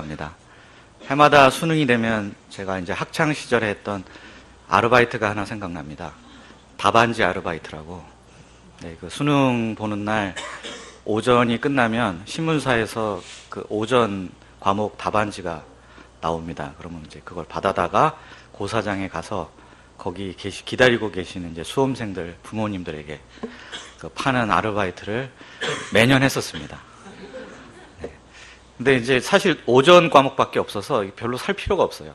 합니다. 해마다 수능이 되면 제가 이제 학창 시절에 했던 아르바이트가 하나 생각납니다. 답안지 아르바이트라고. 네, 그 수능 보는 날 오전이 끝나면 신문사에서 그 오전 과목 답안지가 나옵니다. 그러면 이제 그걸 받아다가 고사장에 가서 거기 기다리고 계시는 이제 수험생들 부모님들에게 그 파는 아르바이트를 매년 했었습니다. 근데 이제 사실 오전 과목밖에 없어서 별로 살 필요가 없어요.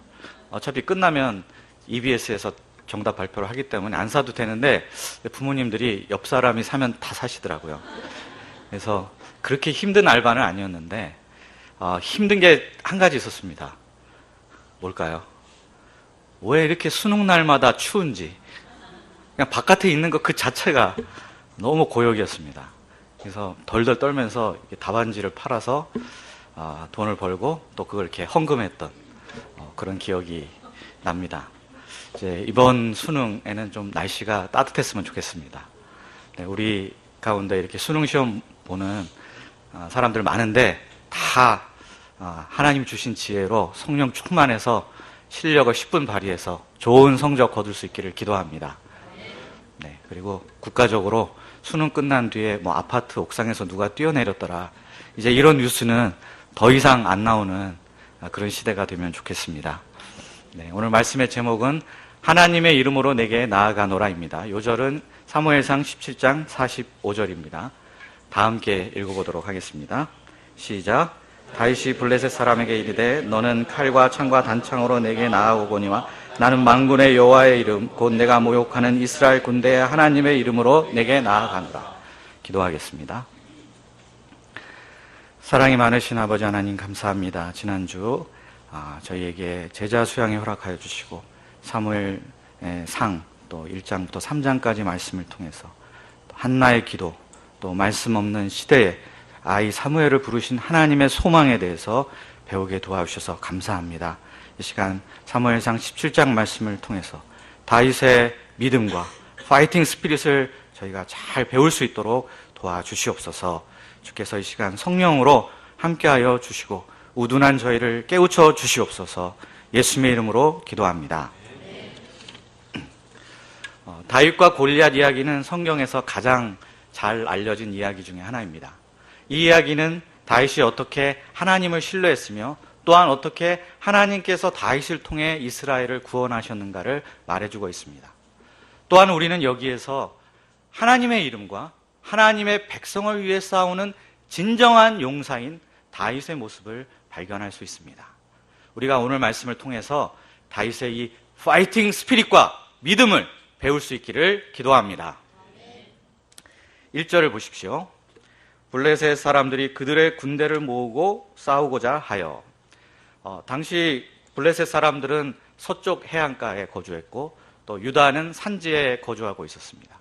어차피 끝나면 EBS에서 정답 발표를 하기 때문에 안 사도 되는데 부모님들이 옆 사람이 사면 다 사시더라고요. 그래서 그렇게 힘든 알바는 아니었는데 힘든 게 한 가지 있었습니다. 뭘까요? 왜 이렇게 수능 날마다 추운지 그냥 바깥에 있는 것 그 자체가 너무 고역이었습니다. 그래서 덜덜 떨면서 답안지를 팔아서 돈을 벌고 또 그걸 이렇게 헌금했던 그런 기억이 납니다. 이제 이번 수능에는 좀 날씨가 따뜻했으면 좋겠습니다. 네, 우리 가운데 이렇게 수능 시험 보는 사람들 많은데 다 하나님 주신 지혜로 성령 충만해서 실력을 10분 발휘해서 좋은 성적 거둘 수 있기를 기도합니다. 네, 그리고 국가적으로 수능 끝난 뒤에 뭐 아파트 옥상에서 누가 뛰어내렸더라. 이제 이런 뉴스는 더 이상 안 나오는 그런 시대가 되면 좋겠습니다. 네, 오늘 말씀의 제목은 하나님의 이름으로 내게 나아가노라입니다. 요절은 사무엘상 17장 45절입니다. 다 함께 읽어보도록 하겠습니다. 시작. 다윗이 블레셋 사람에게 이르되 너는 칼과 창과 단창으로 내게 나아오거니와 나는 만군의 여호와의 이름 곧 내가 모욕하는 이스라엘 군대의 하나님의 이름으로 내게 나아가노라. 기도하겠습니다. 사랑이 많으신 아버지 하나님 감사합니다. 지난주 저희에게 제자 수양에 허락하여 주시고 사무엘 상 또 1장부터 3장까지 말씀을 통해서 한나의 기도 또 말씀 없는 시대에 아이 사무엘을 부르신 하나님의 소망에 대해서 배우게 도와주셔서 감사합니다. 이 시간 사무엘상 17장 말씀을 통해서 다윗의 믿음과 파이팅 스피릿을 저희가 잘 배울 수 있도록 도와주시옵소서. 주께서 이 시간 성령으로 함께하여 주시고 우둔한 저희를 깨우쳐 주시옵소서. 예수님의 이름으로 기도합니다. 다윗과 골리앗 이야기는 성경에서 가장 잘 알려진 이야기 중에 하나입니다. 이 이야기는 다윗이 어떻게 하나님을 신뢰했으며 또한 어떻게 하나님께서 다윗을 통해 이스라엘을 구원하셨는가를 말해주고 있습니다. 또한 우리는 여기에서 하나님의 이름과 하나님의 백성을 위해 싸우는 진정한 용사인 다윗의 모습을 발견할 수 있습니다. 우리가 오늘 말씀을 통해서 다윗의 이 파이팅 스피릿과 믿음을 배울 수 있기를 기도합니다. 1절을 보십시오. 블레셋 사람들이 그들의 군대를 모으고 싸우고자 하여. 당시 블레셋 사람들은 서쪽 해안가에 거주했고 또 유다는 산지에 거주하고 있었습니다.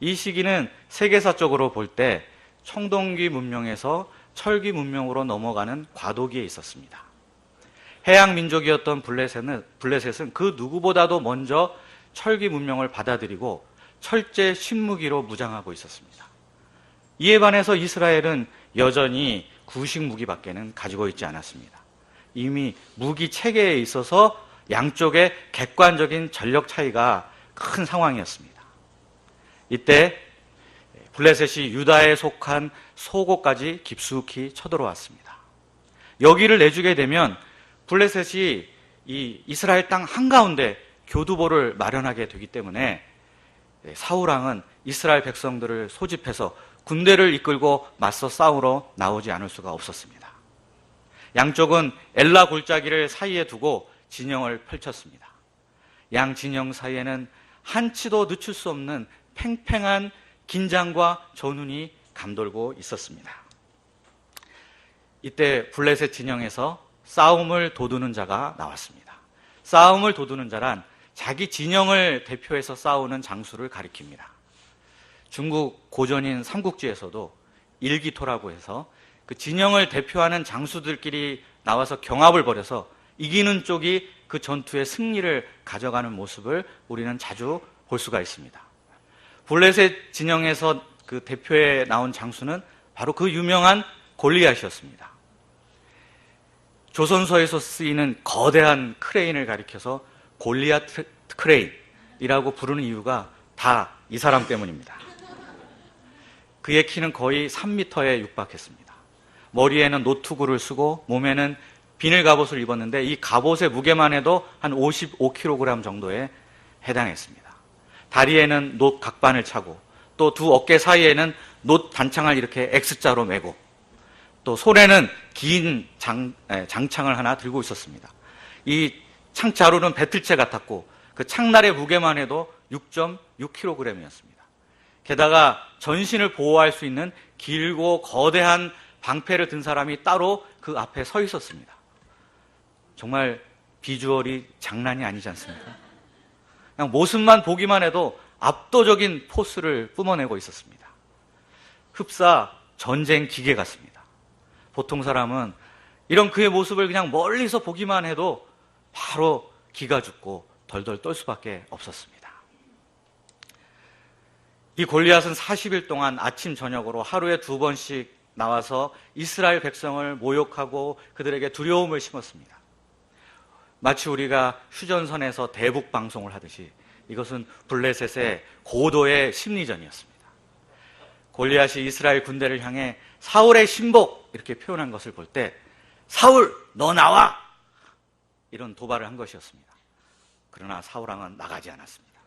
이 시기는 세계사적으로 볼 때 청동기 문명에서 철기 문명으로 넘어가는 과도기에 있었습니다. 해양 민족이었던 블레셋은 그 누구보다도 먼저 철기 문명을 받아들이고 철제 신무기로 무장하고 있었습니다. 이에 반해서 이스라엘은 여전히 구식 무기밖에는 가지고 있지 않았습니다. 이미 무기 체계에 있어서 양쪽의 객관적인 전력 차이가 큰 상황이었습니다. 이때 블레셋이 유다에 속한 소고까지 깊숙이 쳐들어왔습니다. 여기를 내주게 되면 블레셋이 이 이스라엘 땅 한가운데 교두보를 마련하게 되기 때문에 사울 왕은 이스라엘 백성들을 소집해서 군대를 이끌고 맞서 싸우러 나오지 않을 수가 없었습니다. 양쪽은 엘라 골짜기를 사이에 두고 진영을 펼쳤습니다. 양 진영 사이에는 한치도 늦출 수 없는 팽팽한 긴장과 전운이 감돌고 있었습니다. 이때 블레셋 진영에서 싸움을 도두는 자가 나왔습니다. 싸움을 도두는 자란 자기 진영을 대표해서 싸우는 장수를 가리킵니다. 중국 고전인 삼국지에서도 일기토라고 해서 그 진영을 대표하는 장수들끼리 나와서 경합을 벌여서 이기는 쪽이 그 전투의 승리를 가져가는 모습을 우리는 자주 볼 수가 있습니다. 블레셋 진영에서 그 대표에 나온 장수는 바로 그 유명한 골리앗이었습니다. 조선소에서 쓰이는 거대한 크레인을 가리켜서 골리앗 크레인이라고 부르는 이유가 다 이 사람 때문입니다. 그의 키는 거의 3m에 육박했습니다. 머리에는 노트구를 쓰고 몸에는 비늘 갑옷을 입었는데 이 갑옷의 무게만 해도 한 55kg 정도에 해당했습니다. 다리에는 놋 각반을 차고 또 두 어깨 사이에는 놋 단창을 이렇게 X자로 메고 또 손에는 긴 장창을 하나 들고 있었습니다. 이 창자루는 배틀채 같았고 그 창날의 무게만 해도 6.6kg이었습니다. 게다가 전신을 보호할 수 있는 길고 거대한 방패를 든 사람이 따로 그 앞에 서 있었습니다. 정말 비주얼이 장난이 아니지 않습니까? 그냥 모습만 보기만 해도 압도적인 포스를 뿜어내고 있었습니다. 흡사 전쟁 기계 같습니다. 보통 사람은 이런 그의 모습을 그냥 멀리서 보기만 해도 바로 기가 죽고 덜덜 떨 수밖에 없었습니다. 이 골리앗은 40일 동안 아침 저녁으로 하루에 2번씩 나와서 이스라엘 백성을 모욕하고 그들에게 두려움을 심었습니다. 마치 우리가 휴전선에서 대북 방송을 하듯이 이것은 블레셋의 고도의 심리전이었습니다. 골리앗이 이스라엘 군대를 향해 사울의 신복 이렇게 표현한 것을 볼 때 사울 너 나와! 이런 도발을 한 것이었습니다. 그러나 사울왕은 나가지 않았습니다.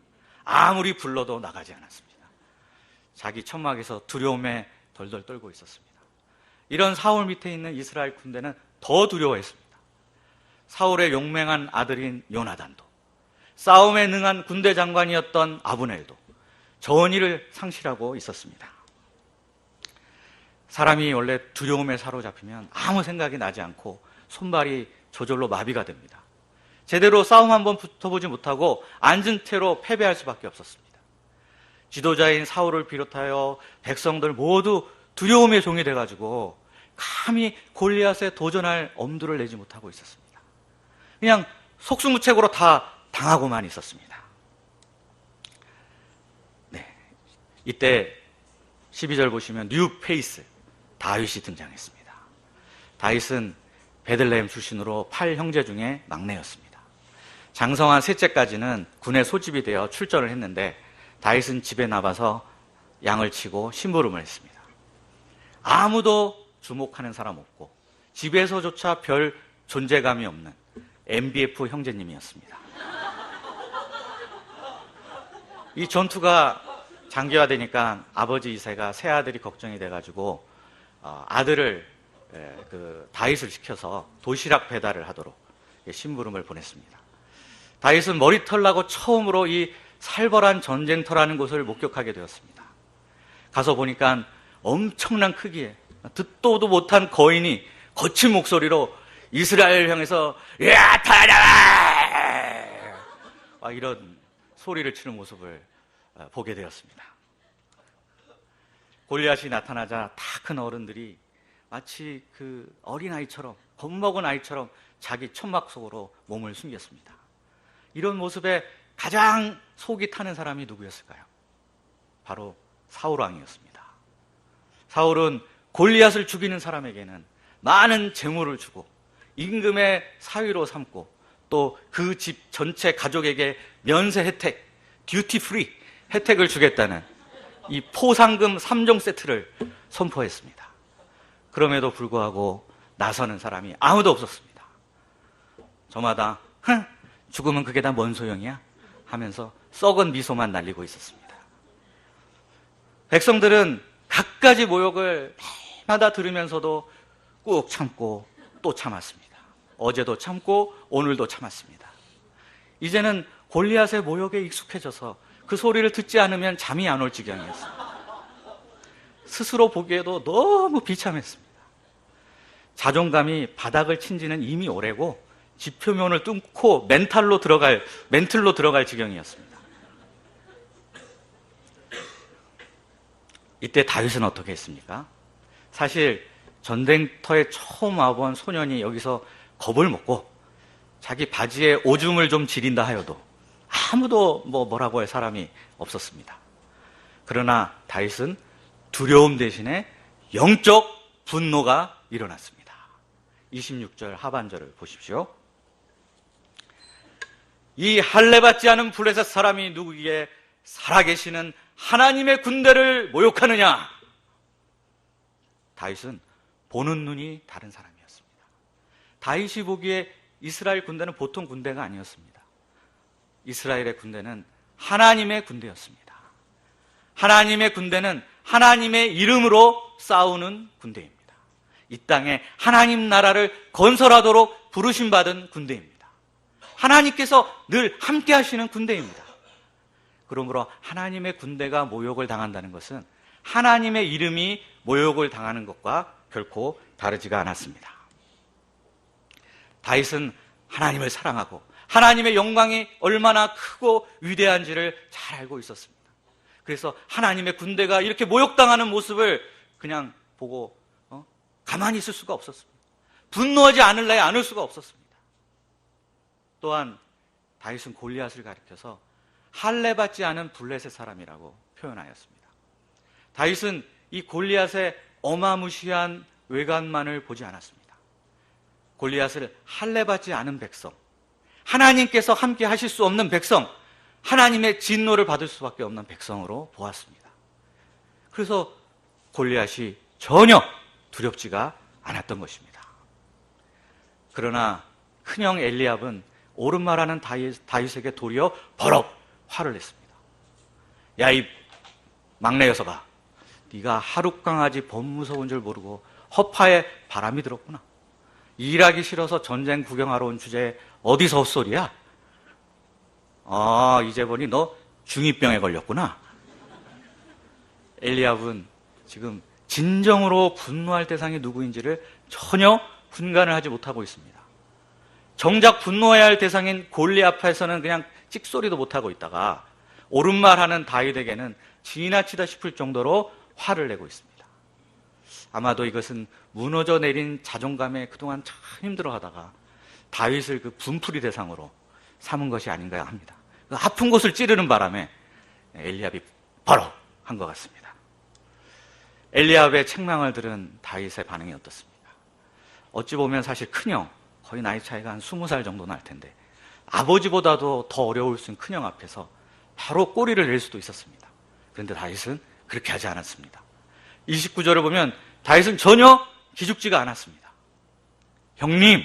아무리 불러도 나가지 않았습니다. 자기 천막에서 두려움에 덜덜 떨고 있었습니다. 이런 사울 밑에 있는 이스라엘 군대는 더 두려워했습니다. 사울의 용맹한 아들인 요나단도, 싸움에 능한 군대 장관이었던 아브넬도 전의를 상실하고 있었습니다. 사람이 원래 두려움에 사로잡히면 아무 생각이 나지 않고 손발이 저절로 마비가 됩니다. 제대로 싸움 한번 붙어보지 못하고 앉은 채로 패배할 수밖에 없었습니다. 지도자인 사울을 비롯하여 백성들 모두 두려움의 종이 돼가지고 감히 골리앗에 도전할 엄두를 내지 못하고 있었습니다. 그냥 속수무책으로 다 당하고만 있었습니다. 네, 이때 12절 보시면 뉴 페이스 다윗이 등장했습니다. 다윗은 베들레헴 출신으로 8형제 중에 막내였습니다. 장성한 셋째까지는 군에 소집이 되어 출전을 했는데 다윗은 집에 남아서 양을 치고 심부름을 했습니다. 아무도 주목하는 사람 없고 집에서조차 별 존재감이 없는 MBF 형제님이었습니다. 이 전투가 장기화되니까 아버지 이새가 새 아들이 걱정이 돼가지고 아들을 다윗을 시켜서 도시락 배달을 하도록 심부름을 보냈습니다. 다윗은 머리털 나고 처음으로 이 살벌한 전쟁터라는 곳을 목격하게 되었습니다. 가서 보니까 엄청난 크기에 듣도도 못한 거인이 거친 목소리로 이스라엘을 향해서 야 타라! 이런 소리를 치는 모습을 보게 되었습니다. 골리앗이 나타나자 다 큰 어른들이 마치 그 어린아이처럼 겁먹은 아이처럼 자기 천막 속으로 몸을 숨겼습니다. 이런 모습에 가장 속이 타는 사람이 누구였을까요? 바로 사울 왕이었습니다. 사울은 골리앗을 죽이는 사람에게는 많은 재물을 주고 임금의 사위로 삼고 또 그 집 전체 가족에게 면세 혜택, 듀티 프리 혜택을 주겠다는 이 포상금 3종 세트를 선포했습니다. 그럼에도 불구하고 나서는 사람이 아무도 없었습니다. 저마다 죽으면 그게 다 뭔 소용이야? 하면서 썩은 미소만 날리고 있었습니다. 백성들은 갖가지 모욕을 매마다 들으면서도 꾹 참고 또 참았습니다. 어제도 참고 오늘도 참았습니다. 이제는 골리앗의 모욕에 익숙해져서 그 소리를 듣지 않으면 잠이 안 올 지경이었습니다. 스스로 보기에도 너무 비참했습니다. 자존감이 바닥을 친 지는 이미 오래고 지표면을 뚫고 멘틀로 들어갈 지경이었습니다. 이때 다윗은 어떻게 했습니까? 사실 전쟁터에 처음 와본 소년이 여기서 겁을 먹고 자기 바지에 오줌을 좀 지린다 하여도 아무도 뭐라고 할 사람이 없었습니다. 그러나 다윗은 두려움 대신에 영적 분노가 일어났습니다. 26절 하반절을 보십시오. 이 할례받지 않은 블레셋 사람이 누구기에 살아계시는 하나님의 군대를 모욕하느냐? 다윗은 보는 눈이 다른 사람이었습니다. 다윗이 보기에 이스라엘 군대는 보통 군대가 아니었습니다. 이스라엘의 군대는 하나님의 군대였습니다. 하나님의 군대는 하나님의 이름으로 싸우는 군대입니다. 이 땅에 하나님 나라를 건설하도록 부르심받은 군대입니다. 하나님께서 늘 함께 하시는 군대입니다. 그러므로 하나님의 군대가 모욕을 당한다는 것은 하나님의 이름이 모욕을 당하는 것과 결코 다르지가 않았습니다. 다윗은 하나님을 사랑하고 하나님의 영광이 얼마나 크고 위대한지를 잘 알고 있었습니다. 그래서 하나님의 군대가 이렇게 모욕당하는 모습을 그냥 보고 가만히 있을 수가 없었습니다. 분노하지 않을 수가 없었습니다. 또한 다윗은 골리앗을 가리켜서 할례받지 않은 블레셋 사람이라고 표현하였습니다. 다윗은 이 골리앗의 어마무시한 외관만을 보지 않았습니다. 골리앗을 할례받지 않은 백성, 하나님께서 함께 하실 수 없는 백성, 하나님의 진노를 받을 수밖에 없는 백성으로 보았습니다. 그래서 골리앗이 전혀 두렵지가 않았던 것입니다. 그러나 큰형 엘리압은 옳은 말하는 다윗에게 도리어 버럭 화를 냈습니다. 야, 이 막내 녀석아, 네가 하룻강아지 범무서운 줄 모르고 허파에 바람이 들었구나. 일하기 싫어서 전쟁 구경하러 온 주제에 어디서 헛소리야? 이제 보니 너 중2병에 걸렸구나. 엘리압은 지금 진정으로 분노할 대상이 누구인지를 전혀 분간을 하지 못하고 있습니다. 정작 분노해야 할 대상인 골리앗 앞에서는 그냥 찍소리도 못하고 있다가 옳은 말하는 다윗에게는 지나치다 싶을 정도로 화를 내고 있습니다. 아마도 이것은 무너져 내린 자존감에 그동안 참 힘들어하다가 다윗을 그 분풀이 대상으로 삼은 것이 아닌가 합니다. 그 아픈 곳을 찌르는 바람에 엘리압이 버럭 한 것 같습니다. 엘리압의 책망을 들은 다윗의 반응이 어떻습니까? 어찌 보면 사실 큰형, 거의 나이 차이가 한 20살 정도 날 텐데 아버지보다도 더 어려울 수 있는 큰형 앞에서 바로 꼬리를 낼 수도 있었습니다. 그런데 다윗은 그렇게 하지 않았습니다. 29절을 보면 다윗은 전혀 기죽지가 않았습니다. 형님,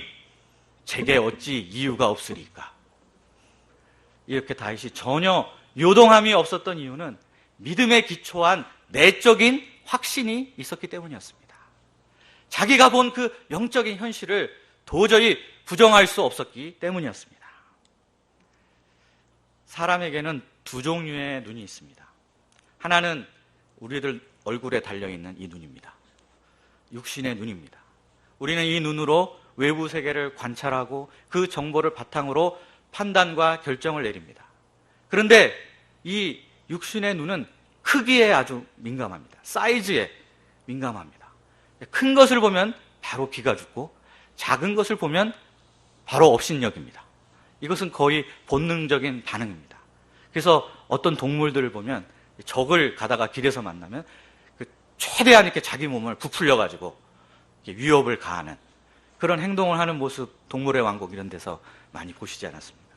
제게 어찌 이유가 없으리까? 이렇게 다윗이 전혀 요동함이 없었던 이유는 믿음에 기초한 내적인 확신이 있었기 때문이었습니다. 자기가 본 그 영적인 현실을 도저히 부정할 수 없었기 때문이었습니다. 사람에게는 두 종류의 눈이 있습니다. 하나는 우리들 얼굴에 달려있는 이 눈입니다. 육신의 눈입니다. 우리는 이 눈으로 외부 세계를 관찰하고 그 정보를 바탕으로 판단과 결정을 내립니다. 그런데 이 육신의 눈은 크기에 아주 민감합니다. 사이즈에 민감합니다. 큰 것을 보면 바로 기가 죽고 작은 것을 보면 바로 업신여깁니다. 이것은 거의 본능적인 반응입니다. 그래서 어떤 동물들을 보면 적을 가다가 길에서 만나면 최대한 이렇게 자기 몸을 부풀려가지고 위협을 가하는 그런 행동을 하는 모습, 동물의 왕국 이런 데서 많이 보시지 않았습니까?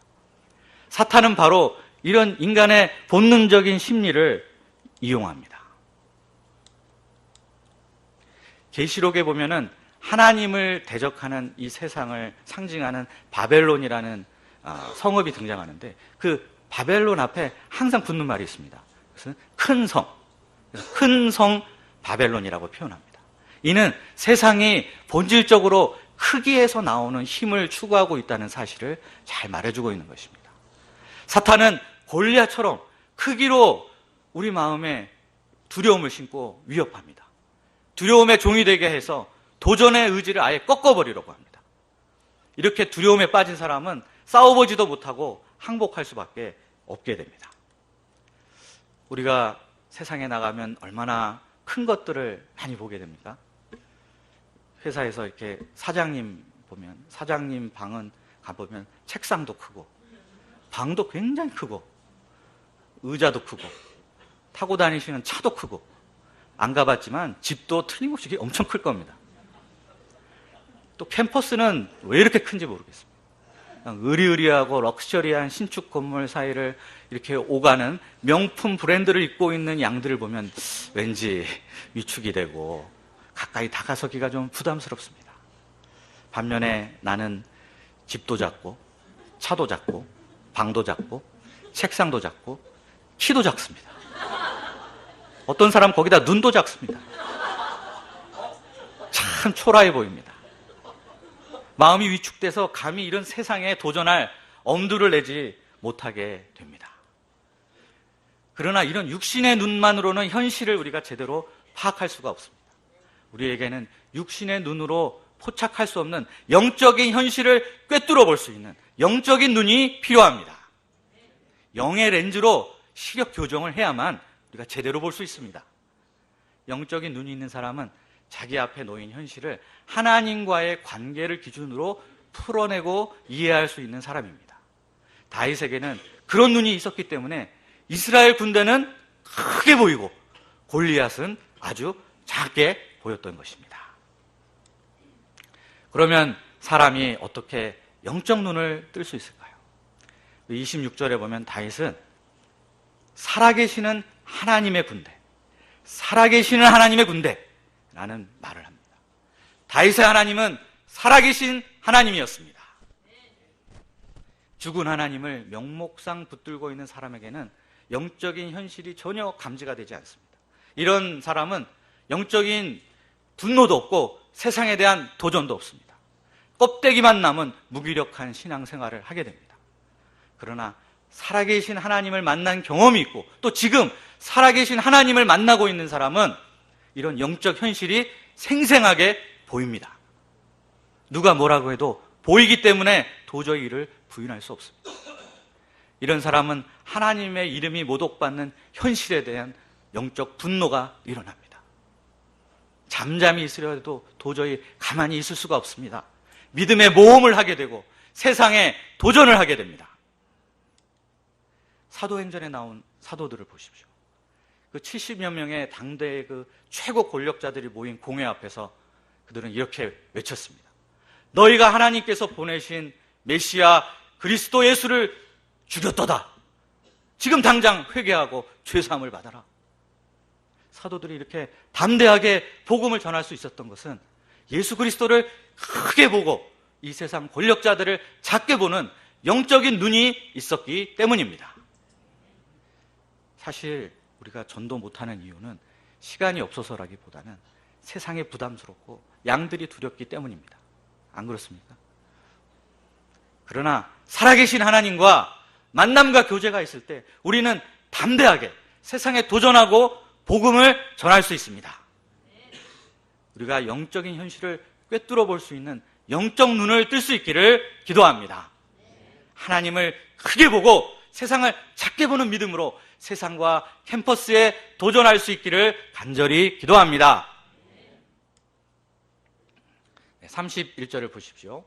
사탄은 바로 이런 인간의 본능적인 심리를 이용합니다. 계시록에 보면은 하나님을 대적하는 이 세상을 상징하는 바벨론이라는 성읍이 등장하는데 그 바벨론 앞에 항상 붙는 말이 있습니다. 그래서 큰 성 바벨론이라고 표현합니다. 이는 세상이 본질적으로 크기에서 나오는 힘을 추구하고 있다는 사실을 잘 말해주고 있는 것입니다. 사탄은 골리앗처럼 크기로 우리 마음에 두려움을 심고 위협합니다. 두려움의 종이 되게 해서 도전의 의지를 아예 꺾어버리려고 합니다. 이렇게 두려움에 빠진 사람은 싸워보지도 못하고 항복할 수밖에 없게 됩니다. 우리가 세상에 나가면 얼마나 큰 것들을 많이 보게 됩니까? 회사에서 이렇게 사장님 보면 사장님 방은 가보면 책상도 크고 방도 굉장히 크고 의자도 크고 타고 다니시는 차도 크고 안 가봤지만 집도 틀림없이 엄청 클 겁니다. 또 캠퍼스는 왜 이렇게 큰지 모르겠습니다. 으리으리하고 럭셔리한 신축 건물 사이를 이렇게 오가는 명품 브랜드를 입고 있는 양들을 보면 왠지 위축이 되고 가까이 다가서기가 좀 부담스럽습니다. 반면에 나는 집도 작고 차도 작고 방도 작고 책상도 작고 키도 작습니다. 어떤 사람 거기다 눈도 작습니다. 참 초라해 보입니다. 마음이 위축돼서 감히 이런 세상에 도전할 엄두를 내지 못하게 됩니다. 그러나 이런 육신의 눈만으로는 현실을 우리가 제대로 파악할 수가 없습니다. 우리에게는 육신의 눈으로 포착할 수 없는 영적인 현실을 꿰뚫어 볼 수 있는 영적인 눈이 필요합니다. 영의 렌즈로 시력 교정을 해야만 우리가 제대로 볼 수 있습니다. 영적인 눈이 있는 사람은 자기 앞에 놓인 현실을 하나님과의 관계를 기준으로 풀어내고 이해할 수 있는 사람입니다. 다윗에게는 그런 눈이 있었기 때문에 이스라엘 군대는 크게 보이고 골리앗은 아주 작게 보였던 것입니다. 그러면 사람이 어떻게 영적 눈을 뜰 수 있을까요? 26절에 보면 다윗은 살아계시는 하나님의 군대, 살아계시는 하나님의 군대라는 말을 합니다. 다윗의 하나님은 살아계신 하나님이었습니다. 죽은 하나님을 명목상 붙들고 있는 사람에게는 영적인 현실이 전혀 감지가 되지 않습니다. 이런 사람은 영적인 분노도 없고 세상에 대한 도전도 없습니다. 껍데기만 남은 무기력한 신앙생활을 하게 됩니다. 그러나 살아계신 하나님을 만난 경험이 있고 또 지금 살아계신 하나님을 만나고 있는 사람은 이런 영적 현실이 생생하게 보입니다. 누가 뭐라고 해도 보이기 때문에 도저히 이를 부인할 수 없습니다. 이런 사람은 하나님의 이름이 모독받는 현실에 대한 영적 분노가 일어납니다. 잠잠히 있으려 해도 도저히 가만히 있을 수가 없습니다. 믿음의 모험을 하게 되고 세상에 도전을 하게 됩니다. 사도행전에 나온 사도들을 보십시오. 그 70여 명의 당대의 그 최고 권력자들이 모인 공회 앞에서 그들은 이렇게 외쳤습니다. 너희가 하나님께서 보내신 메시아 그리스도 예수를 죽였도다. 지금 당장 회개하고 죄사함을 받아라. 사도들이 이렇게 담대하게 복음을 전할 수 있었던 것은 예수 그리스도를 크게 보고 이 세상 권력자들을 작게 보는 영적인 눈이 있었기 때문입니다. 사실 우리가 전도 못하는 이유는 시간이 없어서라기보다는 세상에 부담스럽고 양들이 두렵기 때문입니다. 안 그렇습니까? 그러나 살아계신 하나님과 만남과 교제가 있을 때 우리는 담대하게 세상에 도전하고 복음을 전할 수 있습니다. 우리가 영적인 현실을 꿰뚫어 볼 수 있는 영적 눈을 뜰 수 있기를 기도합니다. 하나님을 크게 보고 세상을 작게 보는 믿음으로 세상과 캠퍼스에 도전할 수 있기를 간절히 기도합니다. 31절을 보십시오.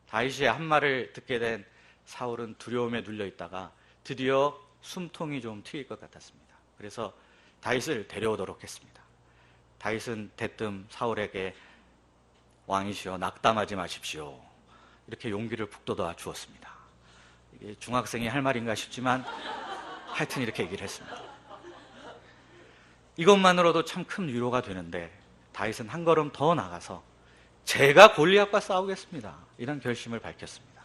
다윗의 한 말을 듣게 된 사울은 두려움에 눌려 있다가 드디어 숨통이 좀 트일 것 같았습니다. 그래서 다윗을 데려오도록 했습니다. 다윗은 대뜸 사울에게 왕이시여 낙담하지 마십시오. 이렇게 용기를 북돋아 주었습니다. 이게 중학생이 할 말인가 싶지만 하여튼 이렇게 얘기를 했습니다. 이것만으로도 참 큰 위로가 되는데 다윗은 한 걸음 더 나가서 제가 골리앗과 싸우겠습니다. 이런 결심을 밝혔습니다.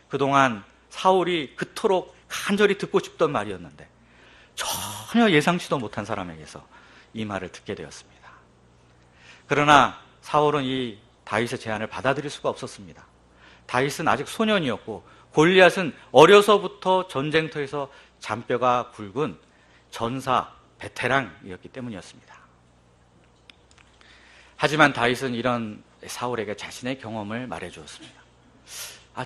그동안 사울이 그토록 간절히 듣고 싶던 말이었는데 전혀 예상치도 못한 사람에게서 이 말을 듣게 되었습니다. 그러나 사울은 이 다윗의 제안을 받아들일 수가 없었습니다. 다윗은 아직 소년이었고 골리앗은 어려서부터 전쟁터에서 잔뼈가 굵은 전사 베테랑이었기 때문이었습니다. 하지만 다윗은 이런 사울에게 자신의 경험을 말해주었습니다.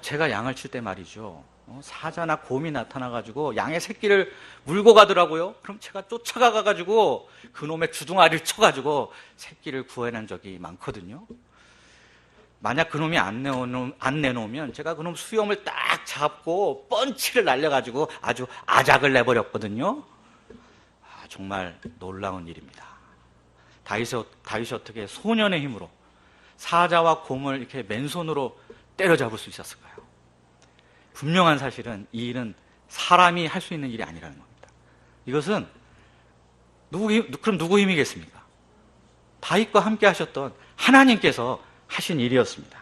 제가 양을 칠 때 말이죠, 사자나 곰이 나타나가지고 양의 새끼를 물고 가더라고요. 그럼 제가 쫓아가가지고 그놈의 주둥아리를 쳐가지고 새끼를 구해낸 적이 많거든요. 만약 그놈이 안 내놓으면 제가 그놈 수염을 딱 잡고 펀치를 날려가지고 아주 아작을 내버렸거든요. 정말 놀라운 일입니다. 다윗이 어떻게 소년의 힘으로 사자와 곰을 이렇게 맨손으로 때려잡을 수 있었을까요? 분명한 사실은 이 일은 사람이 할 수 있는 일이 아니라는 겁니다. 이것은 그럼 누구 힘이겠습니까? 다윗과 함께 하셨던 하나님께서 하신 일이었습니다.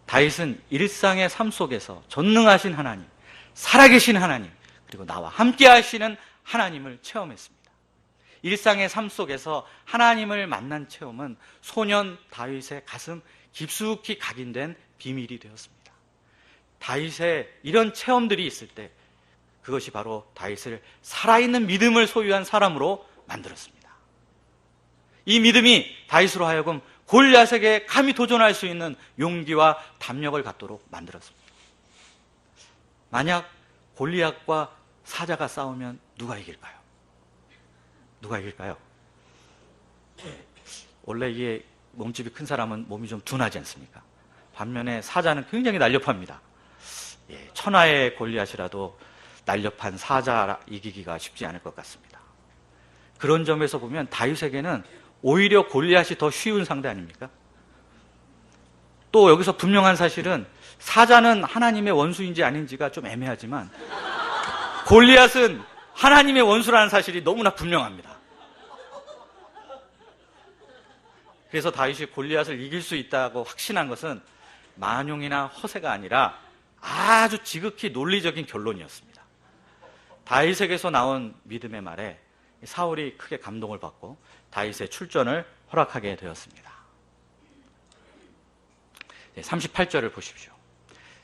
다윗은 일상의 삶 속에서 전능하신 하나님, 살아계신 하나님, 그리고 나와 함께 하시는 하나님을 체험했습니다. 일상의 삶 속에서 하나님을 만난 체험은 소년 다윗의 가슴 깊숙이 각인된 비밀이 되었습니다. 다윗의 이런 체험들이 있을 때 그것이 바로 다윗을 살아있는 믿음을 소유한 사람으로 만들었습니다. 이 믿음이 다윗으로 하여금 골리앗에게 감히 도전할 수 있는 용기와 담력을 갖도록 만들었습니다. 만약 골리앗과 사자가 싸우면 누가 이길까요? 누가 이길까요? 원래 이게 몸집이 큰 사람은 몸이 좀 둔하지 않습니까? 반면에 사자는 굉장히 날렵합니다. 천하의 골리앗이라도 날렵한 사자 이기기가 쉽지 않을 것 같습니다. 그런 점에서 보면 다윗에게는 오히려 골리앗이 더 쉬운 상대 아닙니까? 또 여기서 분명한 사실은 사자는 하나님의 원수인지 아닌지가 좀 애매하지만 골리앗은 하나님의 원수라는 사실이 너무나 분명합니다. 그래서 다윗이 골리앗을 이길 수 있다고 확신한 것은 만용이나 허세가 아니라 아주 지극히 논리적인 결론이었습니다. 다윗에게서 나온 믿음의 말에 사울이 크게 감동을 받고 다윗의 출전을 허락하게 되었습니다. 38절을 보십시오.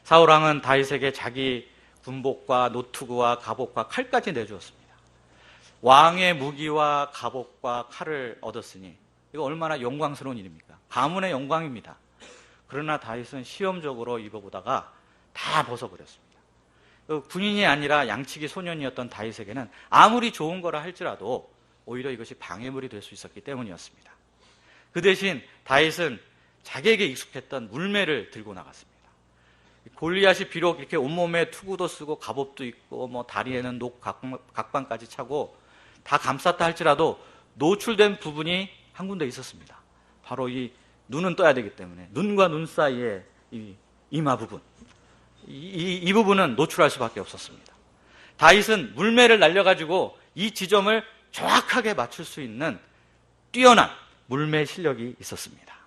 사울 왕은 다윗에게 자기 군복과 노투구와 갑옷과 칼까지 내주었습니다. 왕의 무기와 갑옷과 칼을 얻었으니 이거 얼마나 영광스러운 일입니까? 가문의 영광입니다. 그러나 다윗은 시험적으로 입어보다가 다 벗어버렸습니다. 군인이 아니라 양치기 소년이었던 다윗에게는 아무리 좋은 거라 할지라도 오히려 이것이 방해물이 될 수 있었기 때문이었습니다. 그 대신 다윗은 자기에게 익숙했던 물매를 들고 나갔습니다. 골리앗이 비록 이렇게 온몸에 투구도 쓰고 갑옷도 입고 다리에는 녹 각방까지 차고 다 감쌌다 할지라도 노출된 부분이 한 군데 있었습니다. 바로 이 눈은 떠야 되기 때문에 눈과 눈 사이에 이 이마 부분, 이 부분은 노출할 수밖에 없었습니다. 다윗은 물매를 날려가지고 이 지점을 정확하게 맞출 수 있는 뛰어난 물매 실력이 있었습니다.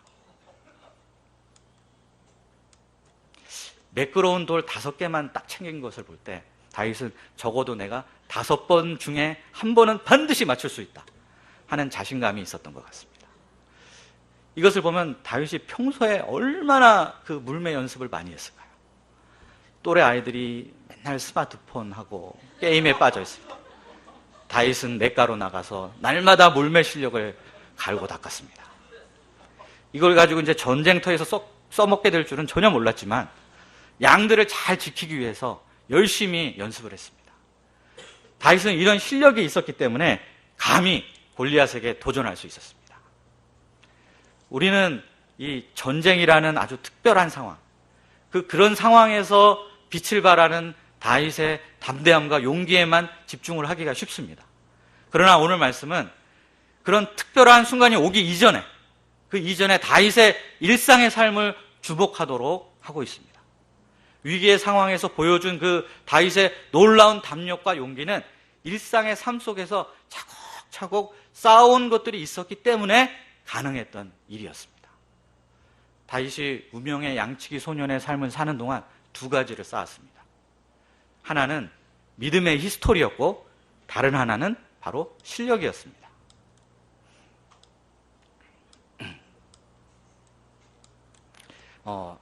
매끄러운 돌 5개만 딱 챙긴 것을 볼 때 다윗은 적어도 내가 5번 중에 한 번은 반드시 맞출 수 있다 하는 자신감이 있었던 것 같습니다. 이것을 보면 다윗이 평소에 얼마나 그 물매 연습을 많이 했을까요? 또래 아이들이 맨날 스마트폰하고 게임에 빠져 있습니다. 다윗은 냇가로 나가서 날마다 물매 실력을 갈고 닦았습니다. 이걸 가지고 이제 전쟁터에서 써먹게 될 줄은 전혀 몰랐지만 양들을 잘 지키기 위해서 열심히 연습을 했습니다. 다윗은 이런 실력이 있었기 때문에 감히 골리앗에게 도전할 수 있었습니다. 우리는 이 전쟁이라는 아주 특별한 상황, 그런 상황에서 빛을 발하는 다윗의 담대함과 용기에만 집중을 하기가 쉽습니다. 그러나 오늘 말씀은 그런 특별한 순간이 오기 이전에, 그 이전에 다윗의 일상의 삶을 주목하도록 하고 있습니다. 위기의 상황에서 보여준 그 다윗의 놀라운 담력과 용기는 일상의 삶 속에서 차곡차곡 쌓아온 것들이 있었기 때문에 가능했던 일이었습니다. 다윗이 무명의 양치기 소년의 삶을 사는 동안 2가지를 쌓았습니다. 하나는 믿음의 히스토리였고 다른 하나는 바로 실력이었습니다.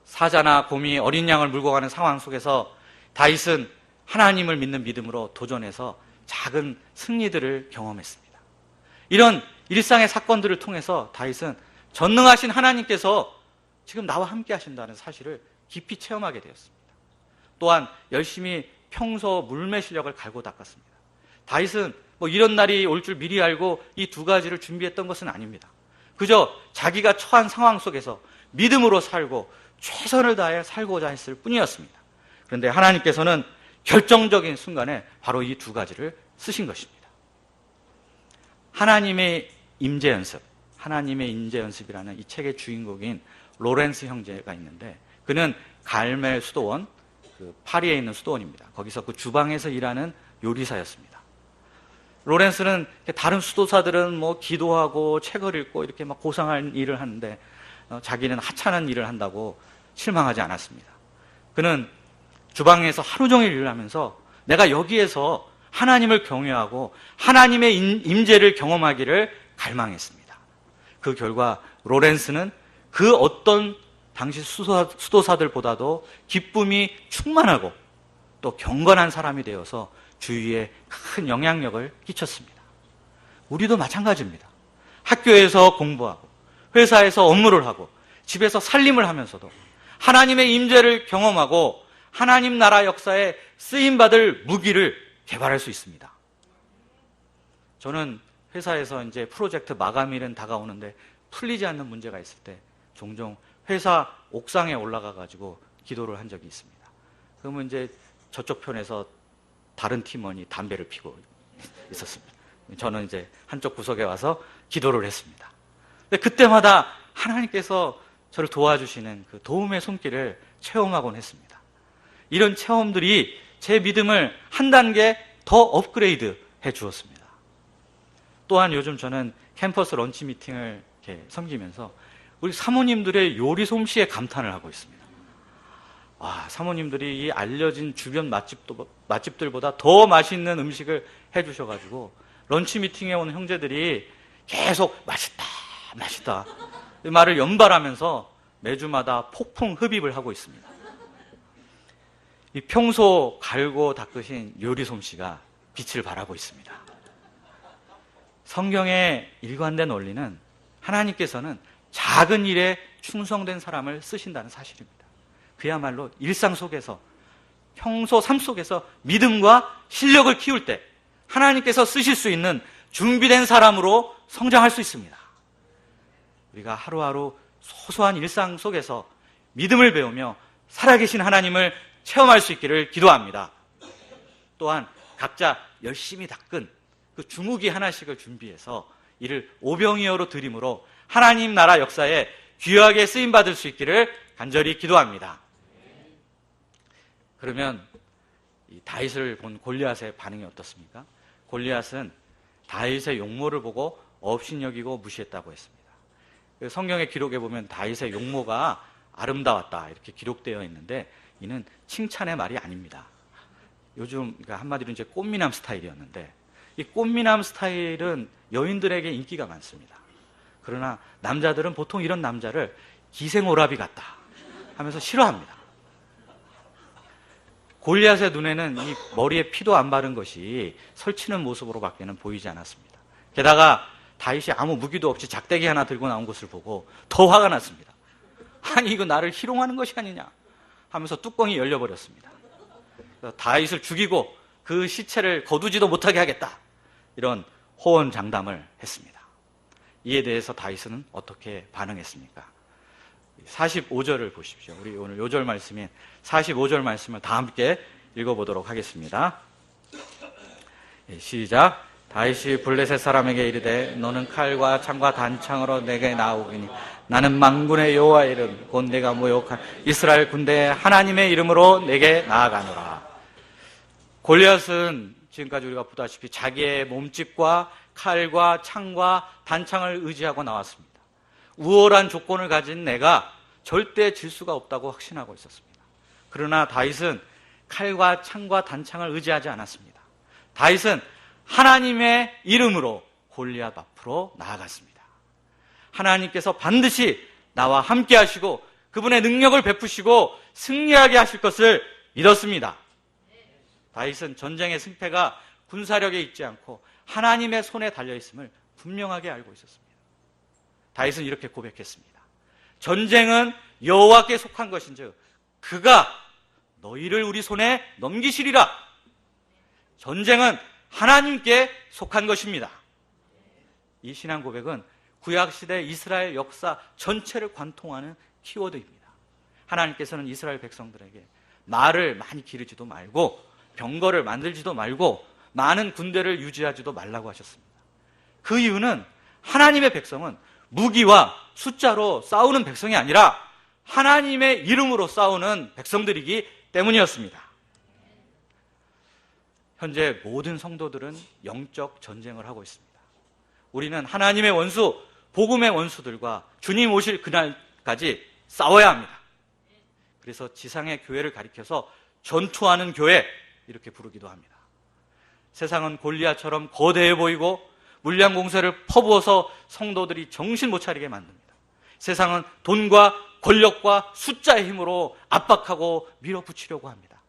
사자나 곰이 어린 양을 물고 가는 상황 속에서 다윗은 하나님을 믿는 믿음으로 도전해서 작은 승리들을 경험했습니다. 이런 일상의 사건들을 통해서 다윗은 전능하신 하나님께서 지금 나와 함께 하신다는 사실을 깊이 체험하게 되었습니다. 또한 열심히 평소 물매 실력을 갈고 닦았습니다. 다윗은 이런 날이 올 줄 미리 알고 이 2가지를 준비했던 것은 아닙니다. 그저 자기가 처한 상황 속에서 믿음으로 살고 최선을 다해 살고자 했을 뿐이었습니다. 그런데 하나님께서는 결정적인 순간에 바로 이 2가지를 쓰신 것입니다. 하나님의 임재 연습, 하나님의 인재 연습이라는 이 책의 주인공인 로렌스 형제가 있는데, 그는 갈멜 수도원, 파리에 있는 수도원입니다. 거기서 그 주방에서 일하는 요리사였습니다. 로렌스는 다른 수도사들은 뭐 기도하고 책을 읽고 이렇게 막 고상한 일을 하는데 자기는 하찮은 일을 한다고 실망하지 않았습니다. 그는 주방에서 하루 종일 일을 하면서 내가 여기에서 하나님을 경외하고 하나님의 임재를 경험하기를 갈망했습니다. 그 결과 로렌스는 그 어떤 당시 수도사들보다도 기쁨이 충만하고 또 경건한 사람이 되어서 주위에 큰 영향력을 끼쳤습니다. 우리도 마찬가지입니다. 학교에서 공부하고 회사에서 업무를 하고 집에서 살림을 하면서도 하나님의 임재를 경험하고 하나님 나라 역사에 쓰임받을 무기를 개발할 수 있습니다. 저는 회사에서 이제 프로젝트 마감일은 다가오는데 풀리지 않는 문제가 있을 때 종종 회사 옥상에 올라가 가지고 기도를 한 적이 있습니다. 그러면 이제 저쪽 편에서 다른 팀원이 담배를 피고 있었습니다. 저는 이제 한쪽 구석에 와서 기도를 했습니다. 근데 그때마다 하나님께서 저를 도와주시는 그 도움의 손길을 체험하곤 했습니다. 이런 체험들이 제 믿음을 한 단계 더 업그레이드 해 주었습니다. 또한 요즘 저는 캠퍼스 런치 미팅을 이렇게 섬기면서 우리 사모님들의 요리 솜씨에 감탄을 하고 있습니다. 사모님들이 이 알려진 주변 맛집들보다 더 맛있는 음식을 해주셔가지고 런치 미팅에 온 형제들이 계속 맛있다, 맛있다 이 말을 연발하면서 매주마다 폭풍 흡입을 하고 있습니다. 이 평소 갈고 닦으신 요리 솜씨가 빛을 발하고 있습니다. 성경의 일관된 원리는 하나님께서는 작은 일에 충성된 사람을 쓰신다는 사실입니다. 그야말로 일상 속에서 평소 삶 속에서 믿음과 실력을 키울 때 하나님께서 쓰실 수 있는 준비된 사람으로 성장할 수 있습니다. 우리가 하루하루 소소한 일상 속에서 믿음을 배우며 살아계신 하나님을 체험할 수 있기를 기도합니다. 또한 각자 열심히 닦은 그 주무기 하나씩을 준비해서 이를 오병이어로 드림으로 하나님 나라 역사에 귀하게 쓰임받을 수 있기를 간절히 기도합니다. 그러면 이 다윗을 본 골리앗의 반응이 어떻습니까? 골리앗은 다윗의 용모를 보고 업신여기고 무시했다고 했습니다. 성경의 기록에 보면 다윗의 용모가 아름다웠다 이렇게 기록되어 있는데 이는 칭찬의 말이 아닙니다. 요즘 그러니까 한마디로 이제 꽃미남 스타일이었는데 이 꽃미남 스타일은 여인들에게 인기가 많습니다. 그러나 남자들은 보통 이런 남자를 기생오라비 같다 하면서 싫어합니다. 골리앗의 눈에는 이 머리에 피도 안 바른 것이 설치는 모습으로밖에는 보이지 않았습니다. 게다가 다윗이 아무 무기도 없이 작대기 하나 들고 나온 것을 보고 더 화가 났습니다. 아니 이거 나를 희롱하는 것이 아니냐 하면서 뚜껑이 열려버렸습니다. 다윗을 죽이고 그 시체를 거두지도 못하게 하겠다 이런 호언장담을 했습니다. 이에 대해서 다윗은 어떻게 반응했습니까? 45절을 보십시오. 우리 오늘 요절 말씀인 45절 말씀을 다 함께 읽어보도록 하겠습니다. 시작. 다윗이 블레셋 사람에게 이르되 너는 칼과 창과 단창으로 내게 나오기니 나는 만군의 여호와의 이름 곧 내가 모욕한 이스라엘 군대의 하나님의 이름으로 내게 나아가노라. 골리앗은 지금까지 우리가 보다시피 자기의 몸집과 칼과 창과 단창을 의지하고 나왔습니다. 우월한 조건을 가진 내가 절대 질 수가 없다고 확신하고 있었습니다. 그러나 다윗은 칼과 창과 단창을 의지하지 않았습니다. 다윗은 하나님의 이름으로 골리앗 앞으로 나아갔습니다. 하나님께서 반드시 나와 함께 하시고 그분의 능력을 베푸시고 승리하게 하실 것을 믿었습니다. 다윗은 전쟁의 승패가 군사력에 있지 않고 하나님의 손에 달려있음을 분명하게 알고 있었습니다. 다윗은 이렇게 고백했습니다. 전쟁은 여호와께 속한 것인즉 그가 너희를 우리 손에 넘기시리라. 전쟁은 하나님께 속한 것입니다. 이 신앙 고백은 구약시대 이스라엘 역사 전체를 관통하는 키워드입니다. 하나님께서는 이스라엘 백성들에게 말을 많이 기르지도 말고 병거를 만들지도 말고 많은 군대를 유지하지도 말라고 하셨습니다. 그 이유는 하나님의 백성은 무기와 숫자로 싸우는 백성이 아니라 하나님의 이름으로 싸우는 백성들이기 때문이었습니다. 현재 모든 성도들은 영적 전쟁을 하고 있습니다. 우리는 하나님의 원수, 복음의 원수들과 주님 오실 그날까지 싸워야 합니다. 그래서 지상의 교회를 가리켜서 전투하는 교회 이렇게 부르기도 합니다. 세상은 골리앗처럼 거대해 보이고 물량 공세를 퍼부어서 성도들이 정신 못 차리게 만듭니다. 세상은 돈과 권력과 숫자의 힘으로 압박하고 밀어붙이려고 합니다.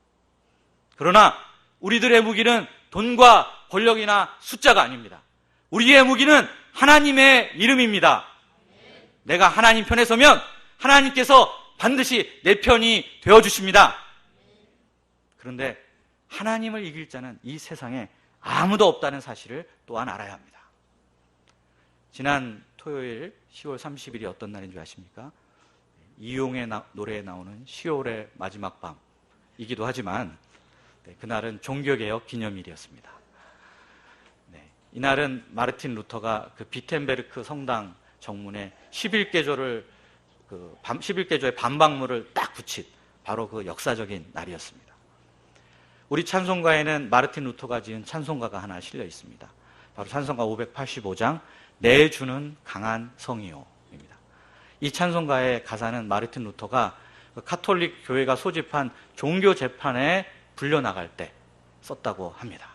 그러나 우리들의 무기는 돈과 권력이나 숫자가 아닙니다. 우리의 무기는 하나님의 이름입니다. 내가 하나님 편에 서면 하나님께서 반드시 내 편이 되어주십니다. 그런데 하나님을 이길 자는 이 세상에 아무도 없다는 사실을 또한 알아야 합니다. 지난 토요일 10월 30일이 어떤 날인 줄 아십니까? 이용의 노래에 나오는 10월의 마지막 밤이기도 하지만 그날은 종교개혁 기념일이었습니다. 이날은 마르틴 루터가 그 비텐베르크 성당 정문에 11개조의 반박문을 딱 붙인 바로 그 역사적인 날이었습니다. 우리 찬송가에는 마르틴 루터가 지은 찬송가가 하나 실려 있습니다. 바로 찬송가 585장 내 주는 강한 성이요입니다. 이 찬송가의 가사는 마르틴 루터가 카톨릭 교회가 소집한 종교 재판에 불려나갈 때 썼다고 합니다.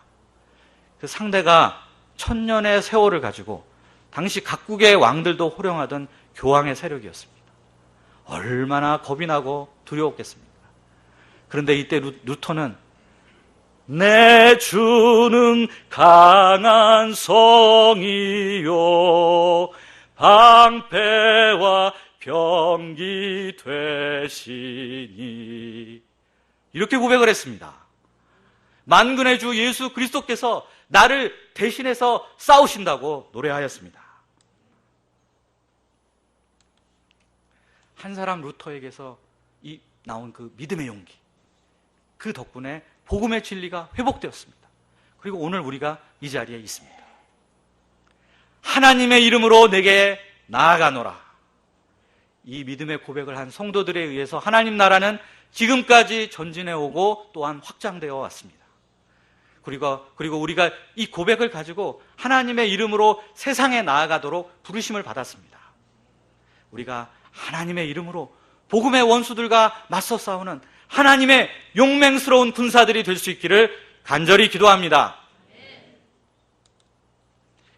그 상대가 천년의 세월을 가지고 당시 각국의 왕들도 호령하던 교황의 세력이었습니다. 얼마나 겁이 나고 두려웠겠습니까? 그런데 이때 루터는 내 주는 강한 성이요 방패와 병기 되시니 이렇게 고백을 했습니다. 만군의 주 예수 그리스도께서 나를 대신해서 싸우신다고 노래하였습니다. 한 사람 루터에게서 나온 그 믿음의 용기, 그 덕분에 복음의 진리가 회복되었습니다. 그리고 오늘 우리가 이 자리에 있습니다. 하나님의 이름으로 내게 나아가노라. 이 믿음의 고백을 한 성도들에 의해서 하나님 나라는 지금까지 전진해 오고 또한 확장되어 왔습니다. 그리고 우리가 이 고백을 가지고 하나님의 이름으로 세상에 나아가도록 부르심을 받았습니다. 우리가 하나님의 이름으로 복음의 원수들과 맞서 싸우는 하나님의 용맹스러운 군사들이 될 수 있기를 간절히 기도합니다.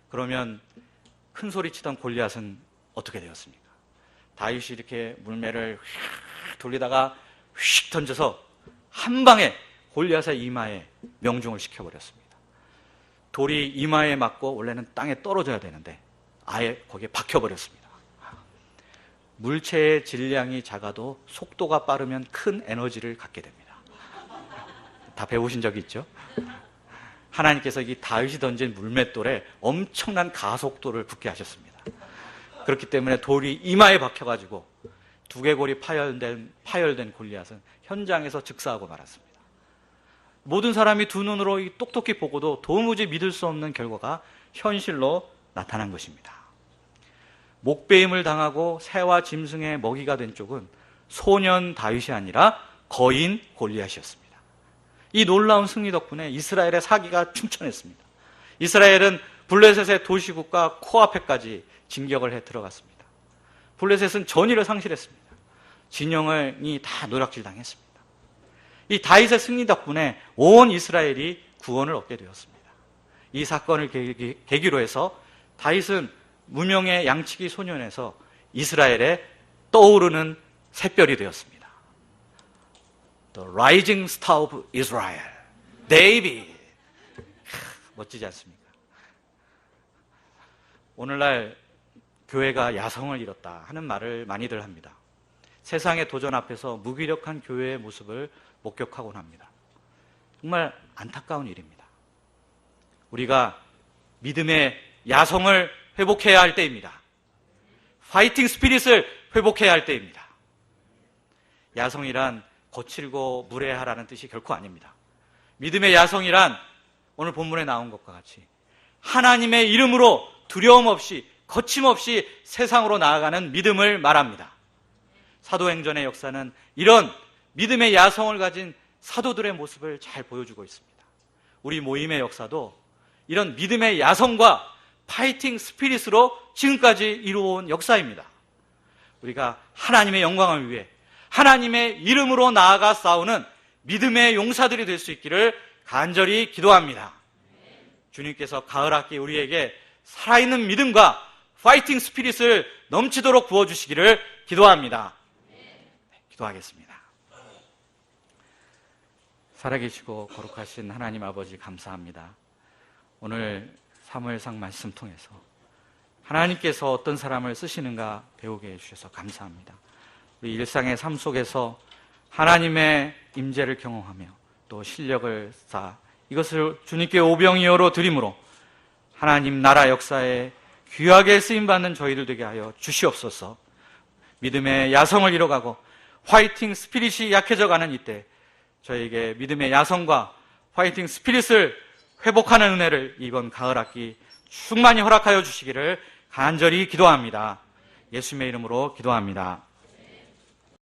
그러면 큰 소리 치던 골리앗은 어떻게 되었습니까? 다윗이 이렇게 물매를 휙 돌리다가 휙 던져서 한 방에 골리앗의 이마에 명중을 시켜버렸습니다. 돌이 이마에 맞고 원래는 땅에 떨어져야 되는데 아예 거기에 박혀버렸습니다. 물체의 질량이 작아도 속도가 빠르면 큰 에너지를 갖게 됩니다. 다 배우신 적이 있죠? 하나님께서 이 다윗이 던진 물맷돌에 엄청난 가속도를 붙게 하셨습니다. 그렇기 때문에 돌이 이마에 박혀가지고 두개골이 파열된 골리앗은 현장에서 즉사하고 말았습니다. 모든 사람이 두 눈으로 똑똑히 보고도 도무지 믿을 수 없는 결과가 현실로 나타난 것입니다. 목베임을 당하고 새와 짐승의 먹이가 된 쪽은 소년 다윗이 아니라 거인 골리앗이었습니다. 이 놀라운 승리 덕분에 이스라엘의 사기가 충천했습니다. 이스라엘은 블레셋의 도시국가 코앞에까지 진격을 해 들어갔습니다. 블레셋은 전의를 상실했습니다. 진영이 다 노략질 당했습니다. 이 다윗의 승리 덕분에 온 이스라엘이 구원을 얻게 되었습니다. 이 사건을 계기로 해서 다윗은 무명의 양치기 소년에서 이스라엘에 떠오르는 샛별이 되었습니다. The Rising Star of Israel, David. 멋지지 않습니까? 오늘날 교회가 야성을 잃었다 하는 말을 많이들 합니다. 세상의 도전 앞에서 무기력한 교회의 모습을 목격하곤 합니다. 정말 안타까운 일입니다. 우리가 믿음의 야성을 회복해야 할 때입니다. 파이팅 스피릿을 회복해야 할 때입니다. 야성이란 거칠고 무례하라는 뜻이 결코 아닙니다. 믿음의 야성이란 오늘 본문에 나온 것과 같이 하나님의 이름으로 두려움 없이 거침없이 세상으로 나아가는 믿음을 말합니다. 사도행전의 역사는 이런 믿음의 야성을 가진 사도들의 모습을 잘 보여주고 있습니다. 우리 모임의 역사도 이런 믿음의 야성과 파이팅 스피릿으로 지금까지 이루어온 역사입니다. 우리가 하나님의 영광을 위해 하나님의 이름으로 나아가 싸우는 믿음의 용사들이 될 수 있기를 간절히 기도합니다. 주님께서 가을 학기 우리에게 살아있는 믿음과 파이팅 스피릿을 넘치도록 부어주시기를 기도합니다. 기도하겠습니다. 살아계시고 거룩하신 하나님 아버지 감사합니다. 오늘 사무엘상 말씀 통해서 하나님께서 어떤 사람을 쓰시는가 배우게 해주셔서 감사합니다. 우리 일상의 삶 속에서 하나님의 임재를 경험하며 또 실력을 쌓아 이것을 주님께 오병이어로 드림으로 하나님 나라 역사에 귀하게 쓰임받는 저희들 되게 하여 주시옵소서. 믿음의 야성을 잃어가고 화이팅 스피릿이 약해져가는 이때 저에게 믿음의 야성과 화이팅 스피릿을 회복하는 은혜를 이번 가을 학기 충만히 허락하여 주시기를 간절히 기도합니다. 예수님의 이름으로 기도합니다.